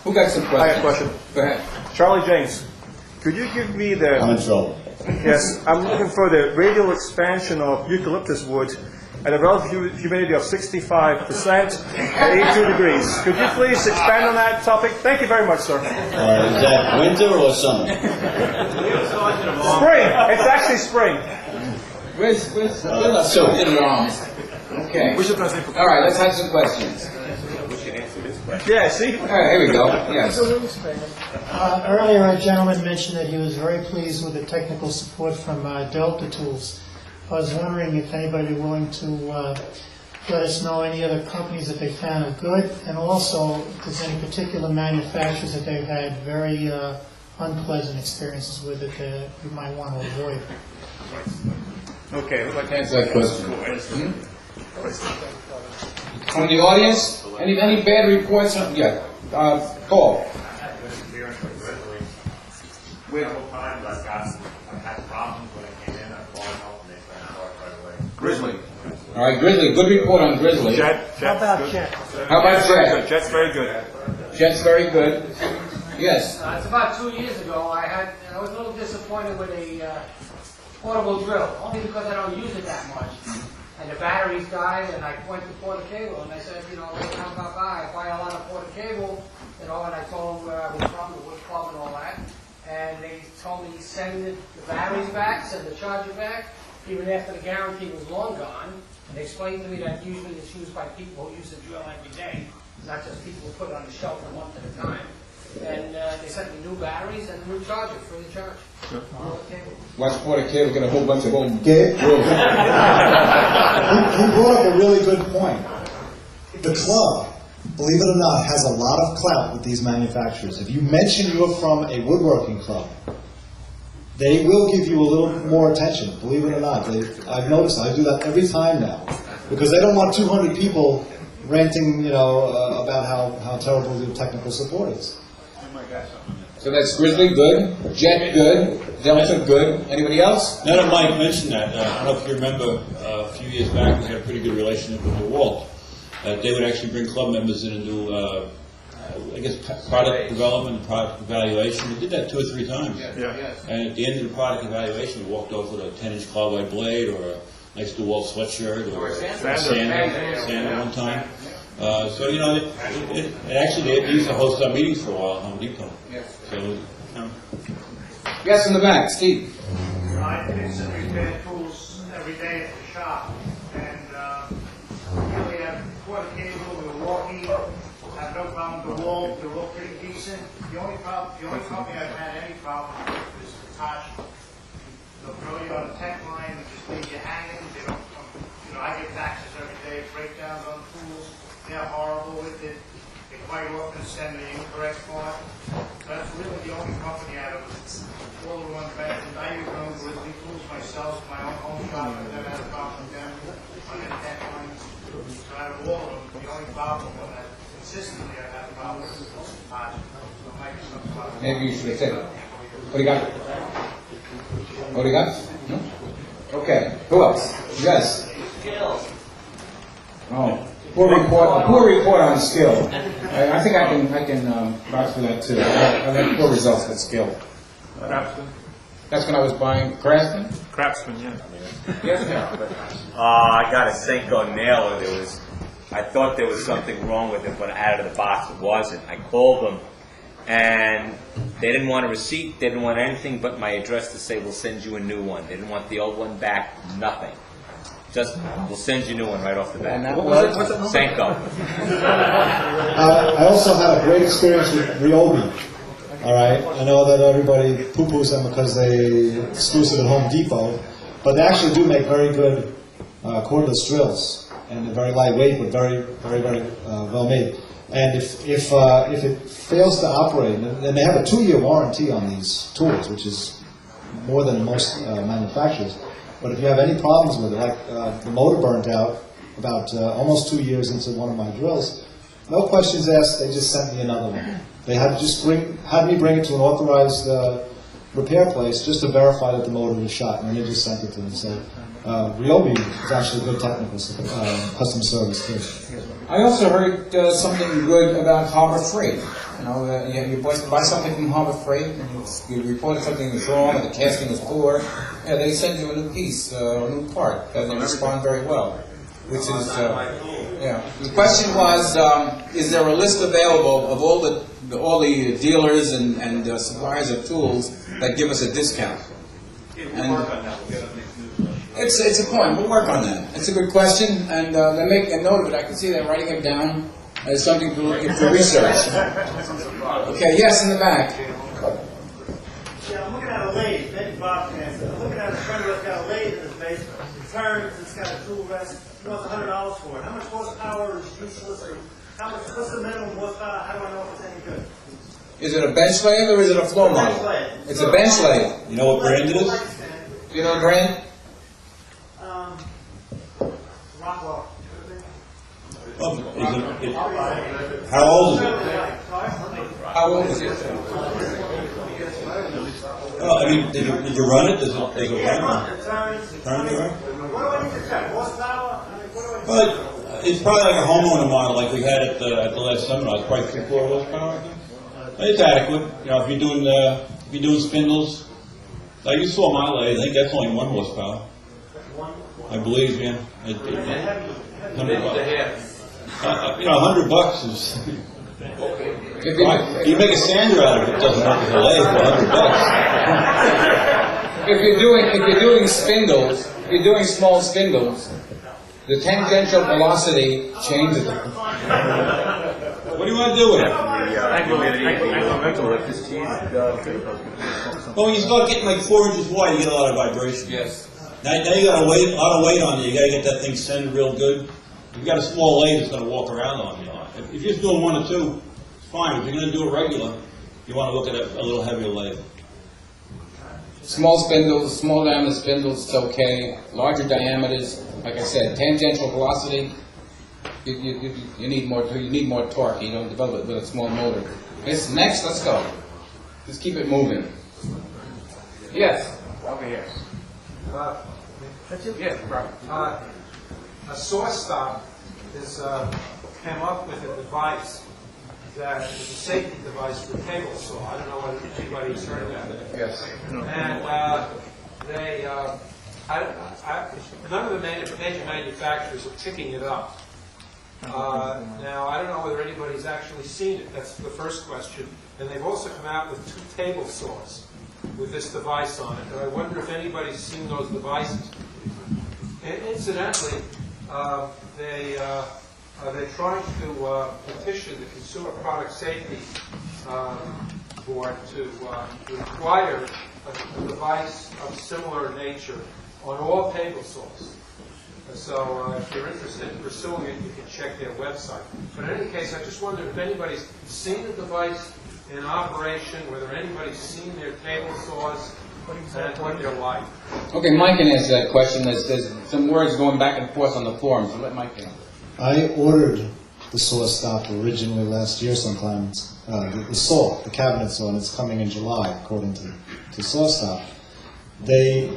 Who got some questions? I got a question. Go ahead. Charlie James, could you give me the... I'm in trouble. Yes, I'm looking for the radial expansion of eucalyptus wood at a relative humidity of 65% at 82 degrees. Could you please expand on that topic? Thank you very much, sir. Is that winter or summer? Spring. It's actually spring. Where's so in your arms? Okay. All right, let's have some questions. Yeah, see? All right, here we go. Yes. Earlier, a gentleman mentioned that he was very pleased with the technical support from Delta Tools. I was wondering if anybody willing to let us know any other companies that they found are good, and also if there's any particular manufacturers that they've had very unpleasant experiences with that you might want to avoid. Okay, who'd like to Answer that question. From the audience, any bad reports? Yeah, Paul. Grizzly. All right, Grizzly. Good report on Grizzly. Jet. How about Jet? How about Jet? Jet's very good. Jet's very good. Yes. It's about 2 years ago. I was a little disappointed with a portable drill, only because I don't use it that much. And the batteries died, and I went to Porter Cable, and I said, you know, how about I buy a lot of Porter Cable, you know, and I told them where I was from, the wood club and all that. And they told me send the batteries back, send the charger back, even after the guarantee was long gone. And they explained to me that usually it's used by people who use the drill every day, not just people who put it on the shelf a month at a time. And they sent me new batteries and a new charger for the charge. Watch Porter Cable get a whole bunch of old Gabe? drills. He brought up a really good point. The club, believe it or not, has a lot of clout with these manufacturers. If you mention you're from a woodworking club, they will give you a little more attention, believe it or not. I've noticed, I do that every time now, because they don't want 200 people ranting, about how terrible the technical support is. So that's Grizzly, good. Jet, good. Delta, good. Anybody else? Now that Mike mentioned that, I don't know if you remember, a few years back we had a pretty good relationship with DeWalt. They would actually bring club members in and do, product development and product evaluation. We did that 2 or 3 times. Yeah. And at the end of the product evaluation, we walked off with a 10-inch carbide blade or a nice DeWalt sweatshirt or a sander one time. So, it actually, they used to host our meetings for a while at Home Depot. So, Yes, in the back, Steve. I fix and repair tools every day at the shop, and really have Porter Cable, Milwaukee, have no problem with the wall, they look pretty decent. The only company I've had any problem with is Hitachi. They'll throw you on a tech line and just leave you hanging. They don't come, I get taxes every day, breakdowns on tools. They're horrible with it. They quite often send the incorrect part. That's really the only company out of all the ones mentioned. I use my own Grizzly tools myself, my own home shop. I've never had a problem with them on the tech line. So out of all of them, the only problem that consistently I've had a problem with is Hitachi. So Microsoft problem. Maybe you should have said it. What do you got? What do you got? No? Okay. Who else? Yes. Oh. Poor report on skill. I think I can vouch for that too. I had poor results at skill. Craftsman. That's when I was buying Craftsman. Craftsman, yeah. I got a Senko nailer. I thought there was something wrong with it, but out of the box it wasn't. I called them, and they didn't want a receipt. They didn't want anything but my address to say we'll send you a new one. They didn't want the old one back. Nothing. Just we'll send you a new one right off the bat. What was it? Senko. I also had a great experience with Ryobi. All right, I know that everybody poo-poos them because they're exclusive at Home Depot, but they actually do make very good cordless drills, and they're very lightweight, but very, very, very well made. And if it fails to operate, and they have a 2-year warranty on these tools, which is more than most manufacturers. But if you have any problems with it, like the motor burnt out about almost 2 years into one of my drills, no questions asked, they just sent me another one. They had me bring it to an authorized repair place just to verify that the motor was shot, and then they just sent it to me. So Ryobi is actually good technical custom service too. I also heard something good about Harbor Freight. You know, you buy something from Harbor Freight, and you reported something was wrong, or the casting was poor. Yeah, they send you a new piece, a new part, and they respond very well. Which is, yeah. The question was, is there a list available of all the dealers and suppliers of tools that give us a discount? And it's a point. We'll work on that. It's a good question, and they make a note of it. I can see they're writing it down as something to look into research. Okay, yes, in the back. Yeah, I'm looking at a lathe. Maybe Bob can answer. I'm looking at a friend that's got a lathe in his basement. It turns. It's got a tool rest. He wants $100 for it. How much horsepower is useless? Or what's the minimum horsepower? How do I know if it's any good? Is it a bench lathe or is it a floor model? Bench lathe. It's a bench lathe. You know what brand it is? Do you know the brand? Rockwell. Oh, how old is it? How old is it? Oh, I mean, did you run it? Does it run? It turns. Turn it, right? What do I need to check? Horsepower? I mean, what do I Well, it's probably like a homeowner model like we had at the last seminar. It's probably 3/4 horsepower. I think. It's adequate. You know, if you're doing spindles, like you saw my lathe, I think that's only 1 horsepower. I believe, yeah. $100. You know, $100 is. You make a sander out of it, it doesn't work as a lathe for $100. If you're doing spindles, if you're doing small spindles, the tangential velocity changes. What do you want to do with it? Well, when you start getting like 4 inches wide, you get a lot of vibration. Yes. Now you got a lot of weight on it. You got to get that thing centered real good. If you got a small lathe, it's going to walk around on you. If you're just doing 1 or 2, it's fine. If you're going to do it regular, you want to look at a little heavier lathe. Small spindles, small diameter spindles, it's okay. Larger diameters, like I said, tangential velocity. You need more. You need more torque. You don't develop it with a small motor. Next, let's go. Let's keep it moving. Yes. Over here. Yes, right. A SawStop came up with a device that is a safety device for table saw. I don't know whether anybody's heard of that. Yes. And none of the major manufacturers are picking it up. Now, I don't know whether anybody's actually seen it. That's the first question. And they've also come out with 2 table saws with this device on it. And I wonder if anybody's seen those devices. And incidentally, they're trying to petition the Consumer Product Safety Board to require a device of similar nature on all table saws. So if you're interested in pursuing it, you can check their website. But in any case, I just wondered if anybody's seen the device in operation, whether anybody's seen their table saws, and what they're like. Okay, Mike can answer that question. There's some words going back and forth on the forum, so let Mike answer. I ordered the SawStop originally last year sometime, the cabinet saw, and it's coming in July, according to SawStop. They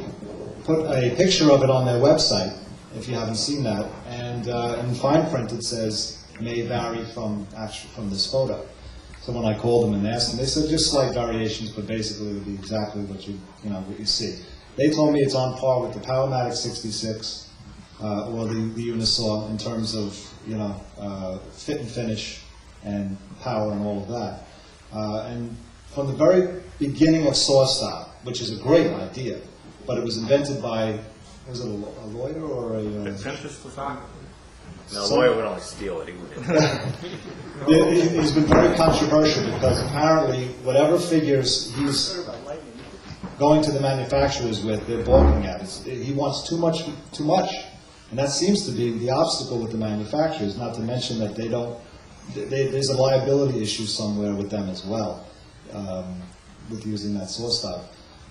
put a picture of it on their website, if you haven't seen that, and in fine print it says, may vary from this photo. So when I called them and asked them, they said just slight variations, but basically it would be exactly what you see. They told me it's on par with the Powermatic 66 or the Unisaw in terms of fit and finish and power and all of that. And from the very beginning of SawStop, which is a great idea, but it was invented by, was it a lawyer or a... No, a lawyer would only steal it. He wouldn't. He's been very controversial because apparently whatever figures he's going to the manufacturers with, they're balking at. He wants too much, and that seems to be the obstacle with the manufacturers. Not to mention that there's a liability issue somewhere with them as well, with using that SawStop.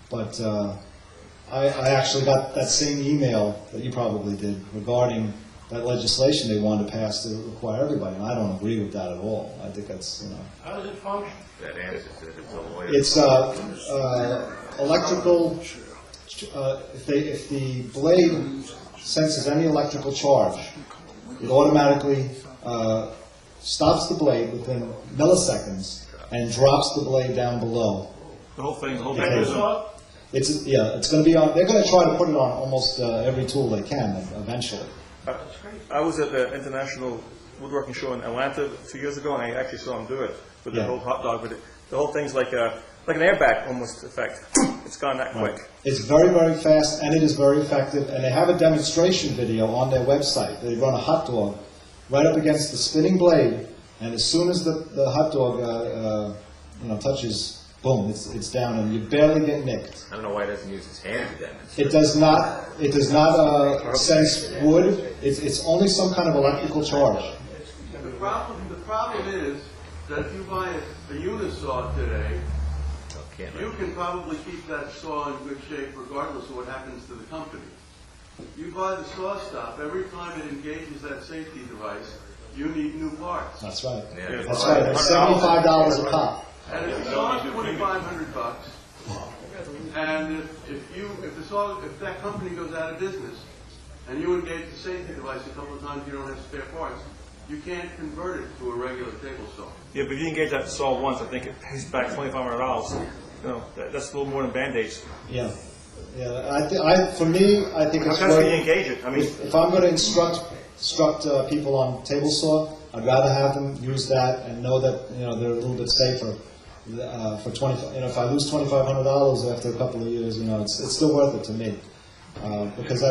But I actually got that same email that you probably did regarding that legislation they wanted to pass to require everybody, and I don't agree with that at all. I think that's, How does it function? That answers it. It's a lawyer. It's electrical, if the blade senses any electrical charge, it automatically stops the blade within milliseconds and drops the blade down below. The whole thing It's going to be on. They're going to try to put it on almost every tool they can eventually. I was at the International Woodworking Show in Atlanta 2 years ago, and I actually saw them do it with the whole hot dog. With it, the whole thing's like an airbag almost effect. It's gone that quick. It's very, very fast, and it is very effective. And they have a demonstration video on their website. They run a hot dog right up against the spinning blade, and as soon as the hot dog touches. Boom! It's down, and you barely get nicked. I don't know why he doesn't use his hand to demonstrate. It does not. It does not sense wood. It's only some kind of electrical charge. The problem is that if you buy a Unisaw today, you can probably keep that saw in good shape regardless of what happens to the company. You buy the saw stop, every time it engages that safety device, you need new parts. That's right. Yeah. That's right. It's $75 a pop. And if the saw is $2,500, and if that company goes out of business, and you engage the safety device a couple of times, you don't have spare parts, you can't convert it to a regular table saw. Yeah, but if you engage that saw once, I think it pays back $2,500. That's a little more than Band-Aids. Yeah. Yeah. For me, I think it's How can you great. engage it? I mean, If I'm going to instruct people on table saw, I'd rather have them use that and know that they're a little bit safer. For if I lose $2,500 after a couple of years, it's still worth it to me. Because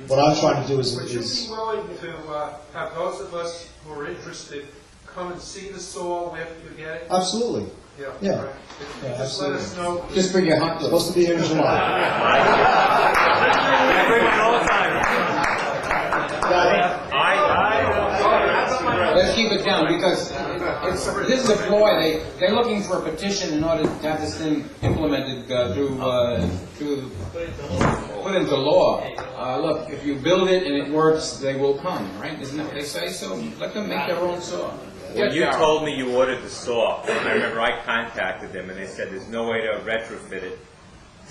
what I'm trying to do is. Would you be willing to have those of us who are interested come and see the saw after you get it? Absolutely. Yeah. Right. Just let us know. Just bring your hot dog. Supposed to be here in July. I bring one all the time. Let's keep it down because this is a ploy. They're looking for a petition in order to have this thing implemented put into law. Look, if you build it and it works, they will come, right? Isn't that what they say? So let them make their own saw. When you told me you ordered the saw, I remember I contacted them and they said there's no way to retrofit it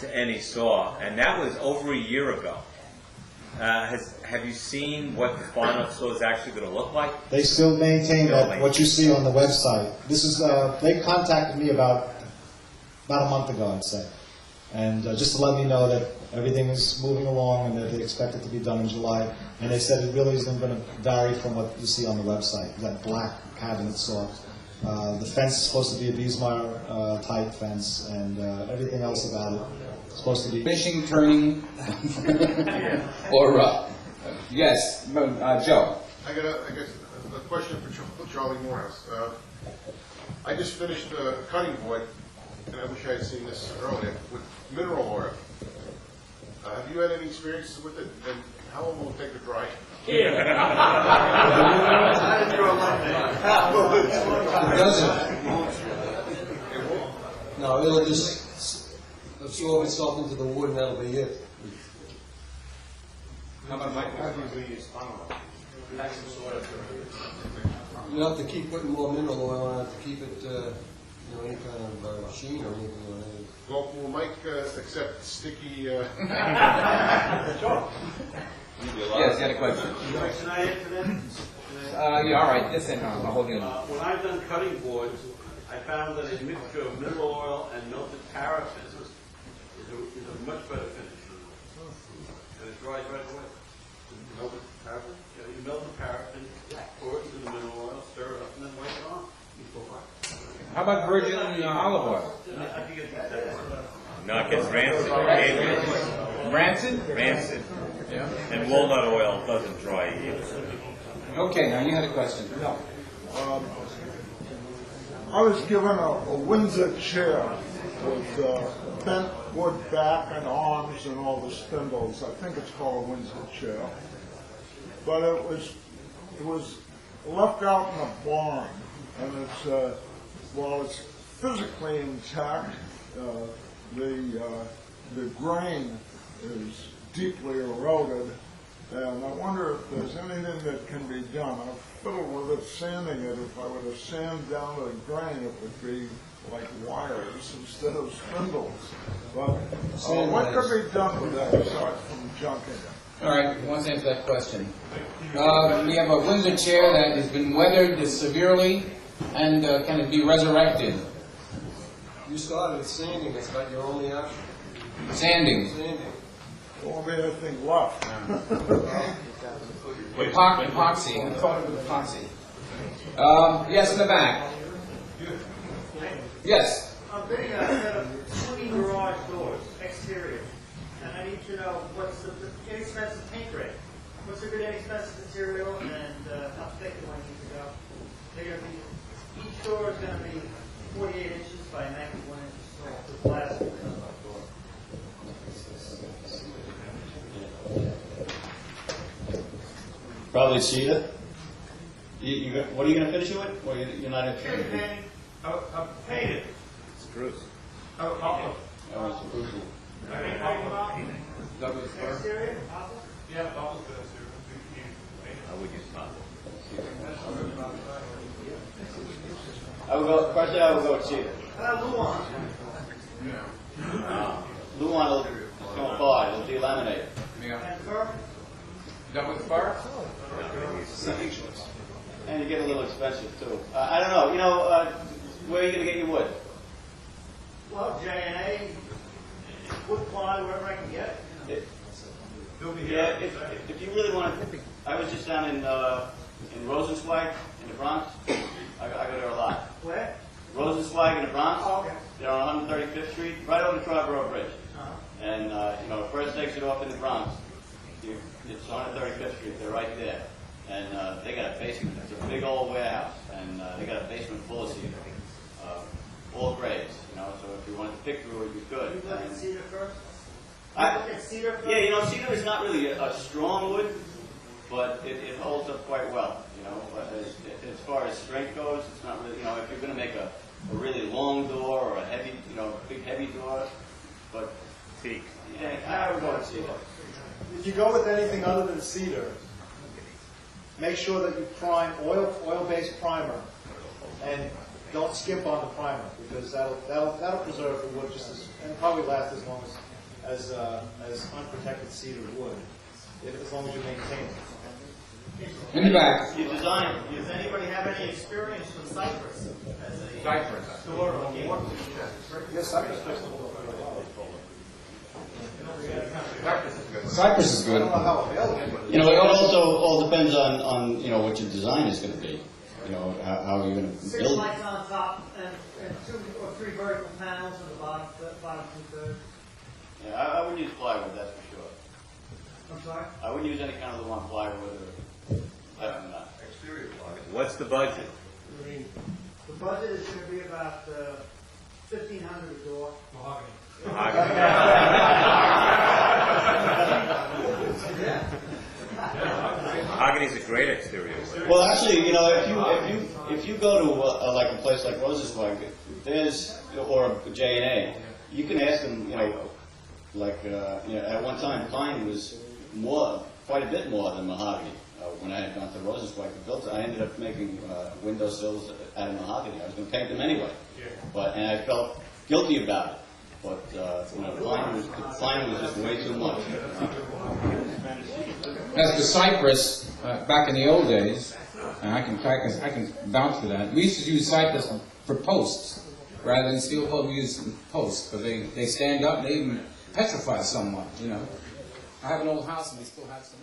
to any saw, and that was over a year ago. Have you seen what the Farnock saw is actually going to look like? They still maintain that what you see on the website. This is they contacted me about a month ago, I'd say, and just to let me know that everything is moving along and that they expect it to be done in July. And they said it really isn't going to vary from what you see on the website. That black cabinet saw. The fence is supposed to be a Biesmeyer type fence, and everything else about it is supposed to be Finishing, turning, or yes, Joe. I guess a question for Charlie Morris. I just finished a cutting board, and I wish I had seen this earlier, with mineral oil. Have you had any experiences with it, and how long will it take to dry? No, it'll just absorb itself into the wood, and that'll be it. How about Mike? You have to keep putting more mineral oil on it to keep it, any kind of machine or anything on it. Well, will Mike accept sticky... Yes, you had a question. Can I answer that? Yeah, all right. This end, I'll hold you. When I've done cutting boards, I found that a mixture of mineral oil and melted paraffin is a much better finish. And it dries right away. Melted paraffin? Yeah, you melt the paraffin, pour it into the mineral oil, stir it up, and then wipe it on. How about virgin olive oil? No, it gets rancid. Rancid? Rancid. Yeah. And walnut oil doesn't dry either. Okay, now you had a question. I was given a Windsor chair with bent wood back and arms and all the spindles. I think it's called a Windsor chair. But it was left out in a barn, and while it's physically intact, the grain is deeply eroded, and I wonder if there's anything that can be done. I've fiddled with it, sanding it. If I were to sand down the grain, it would be like wires instead of spindles. But what could be done with that aside from junking it? All right, who wants to answer that question? We have a Windsor chair that has been weathered severely, and can it be resurrected? You started sanding, it's about your only option. Sanding. Sanding. Won't be anything left. Epoxy. I'm talking about epoxy. Yes, in the back. Yes. I'm bidding a set of 20 garage doors, exterior, and I need to know what's the inexpensive paint grade. What's a good inexpensive material, and how thick do I need to go? They're going to be, each door is going to be 48 inches by 91 inches tall, with glass. Probably cedar. What are you going to finish it with? Or you're not Painted. Painted. Spruce. Oh, Spruce. exterior? Yeah, Buffalo's good too. I would use poplar. I would go, personally, I would go with cedar. Luan. Luan will go far, it'll delaminate. And fur? Done with fur? And you get a little expensive too. I don't know, where are you going to get your wood? Well, J&A, wood ply, wherever I can get it. Yeah, if you really want to, I was just down in Rosenzweig in the Bronx. I go there a lot. Where? Rosenzweig in the Bronx. Oh, okay. They're on 135th Street, right over the Triborough Bridge. And the first exit off in the Bronx, it's on 135th Street. They're right there, and they got a basement. It's a big old warehouse, and they got a basement full of cedar, all grades. So if you wanted to pick through it, you could. You look at cedar first? I- Look at cedar first? Yeah, cedar is not really a strong wood, but it holds up quite well. But as far as strength goes, it's not really. If you're going to make a really long door or a heavy, big heavy door, but Teak. yeah, I would go with cedar. If you go with anything other than cedar, make sure that you prime oil-based primer, and don't skimp on the primer, because that'll preserve the wood and probably last as long as unprotected cedar would, as long as you maintain it. In the back. You design. Does anybody have any experience with cypress? Cypress. Door or wood? Yes, cypress. Cypress is I good. don't know how available. It also all depends on what your design is going to be. How you're going to 6 build. lights on top and 2 or 3 vertical panels on the bottom 2/3. Yeah, I wouldn't use plywood, that's for sure. I'm sorry? I wouldn't use any kind of Luan plywood or definitely not. Exterior plywood. What's the budget? The budget is going to be about $1,500 a door. Mahogany's a great exterior wood. Well, actually, if you go to like a place like Rosenzweig, or J&A, you can ask them. At one time, pine was quite a bit more than mahogany. When I had gone to Rosenzweig and built it, I ended up making windowsills out of mahogany. I was going to paint them anyway, and I felt guilty about it. But pine was just way too much. As for cypress, back in the old days, and I can vouch for that. We used to use cypress for posts rather than steel posts. We used posts, but they stand up and they even petrify somewhat. I have an old house and we still have some.